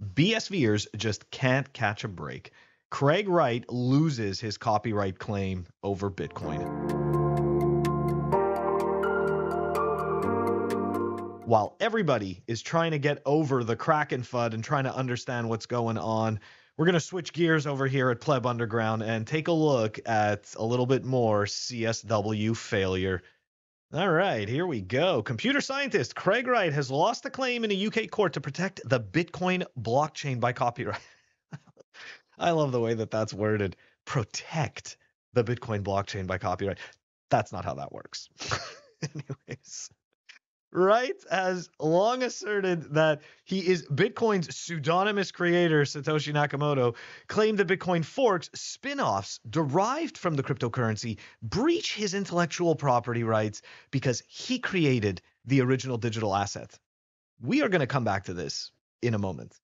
BSVers just can't catch a break. Craig Wright loses his copyright claim over Bitcoin. While everybody is trying to get over the Kraken FUD and trying to understand what's going on, we're going to switch gears over here at Pleb Underground and take a look at a little bit more CSW failure. All right, here we go. Computer scientist Craig Wright has lost a claim in a UK court to protect the Bitcoin blockchain by copyright. I love the way that that's worded. Protect the Bitcoin blockchain by copyright. That's not how that works. Anyways. Wright has long asserted that he is Bitcoin's pseudonymous creator, Satoshi Nakamoto, claimed that Bitcoin forks, spin-offs derived from the cryptocurrency, breach his intellectual property rights because he created the original digital asset. We are going to come back to this in a moment.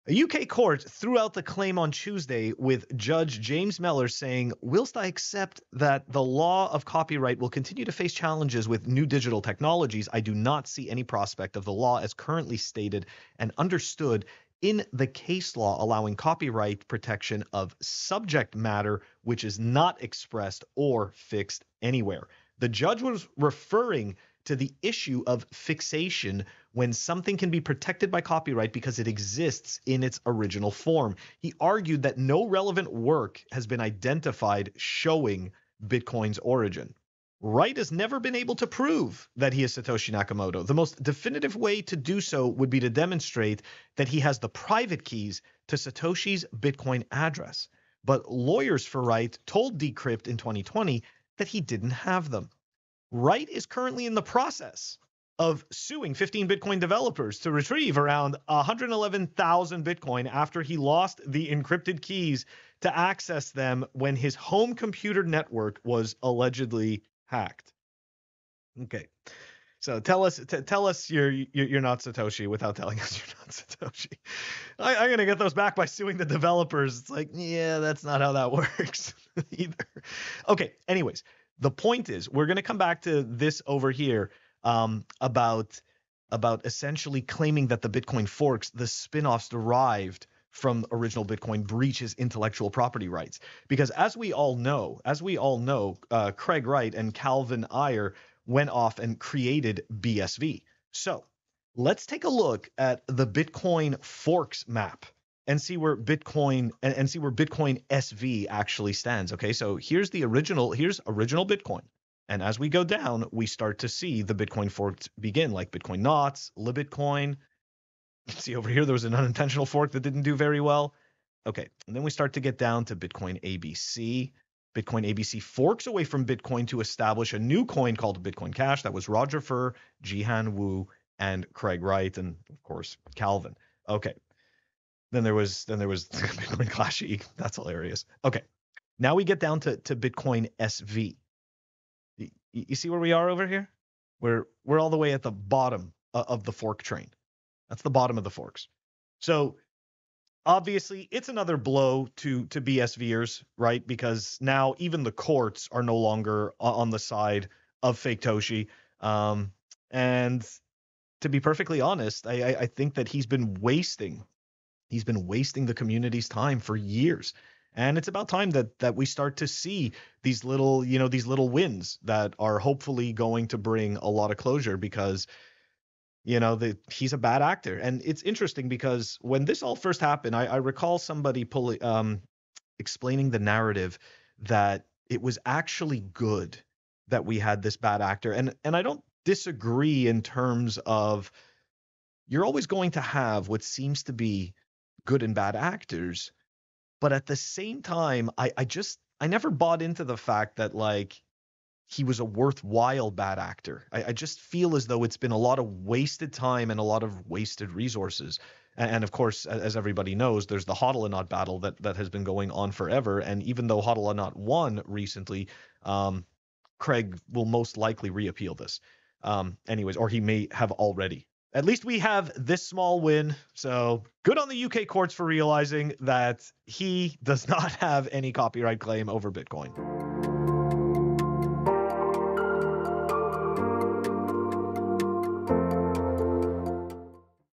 A UK court threw out the claim on Tuesday with Judge James Mellor saying, "Whilst I accept that the law of copyright will continue to face challenges with new digital technologies, I do not see any prospect of the law as currently stated and understood in the case law allowing copyright protection of subject matter which is not expressed or fixed anywhere." The judge was referring to the issue of fixation when something can be protected by copyright because it exists in its original form. He argued that no relevant work has been identified showing Bitcoin's origin. Wright has never been able to prove that he is Satoshi Nakamoto. The most definitive way to do so would be to demonstrate that he has the private keys to Satoshi's Bitcoin address. But lawyers for Wright told Decrypt in 2020 that he didn't have them. Wright is currently in the process of suing 15 Bitcoin developers to retrieve around 111,000 Bitcoin after he lost the encrypted keys to access them when his home computer network was allegedly hacked. Okay, so tell us you're not Satoshi without telling us you're not Satoshi. I'm gonna get those back by suing the developers. It's like, yeah, that's not how that works either. Okay, anyways. The point is, we're going to come back to this over here about essentially claiming that the Bitcoin forks, the spin-offs derived from original Bitcoin, breaches intellectual property rights. Because as we all know, Craig Wright and Calvin Ayre went off and created BSV. So let's take a look at the Bitcoin forks map and see where Bitcoin SV actually stands. Okay, so here's original Bitcoin. And as we go down, we start to see the Bitcoin forks begin, like Bitcoin Knots, LibBitcoin. You see over here, there was an unintentional fork that didn't do very well. Okay, and then we start to get down to Bitcoin ABC. Bitcoin ABC forks away from Bitcoin to establish a new coin called Bitcoin Cash. That was Roger Ver, Jihan Wu, and Craig Wright, and of course, Calvin. Okay. Then there was Bitcoin Clash. That's hilarious. Okay, now we get down to Bitcoin SV. You see where we are over here? We're all the way at the bottom of the fork train. That's the bottom of the forks. So obviously, it's another blow to BSVers, right? Because now even the courts are no longer on the side of fake Toshi. And to be perfectly honest, I think that he's been wasting the community's time for years. And it's about time that we start to see these little wins that are hopefully going to bring a lot of closure, because he's a bad actor. And it's interesting because when this all first happened, I recall somebody explaining the narrative that it was actually good that we had this bad actor. And I don't disagree in terms of you're always going to have what seems to be good and bad actors. But at the same time, I never bought into the fact that like he was a worthwhile bad actor. I just feel as though it's been a lot of wasted time and a lot of wasted resources. And of course, as everybody knows, there's the Hodl and Not battle that has been going on forever. And even though Hodl and Not won recently, Craig will most likely reappeal this. Anyways, or he may have already. At least we have this small win. So good on the UK courts for realizing that he does not have any copyright claim over Bitcoin.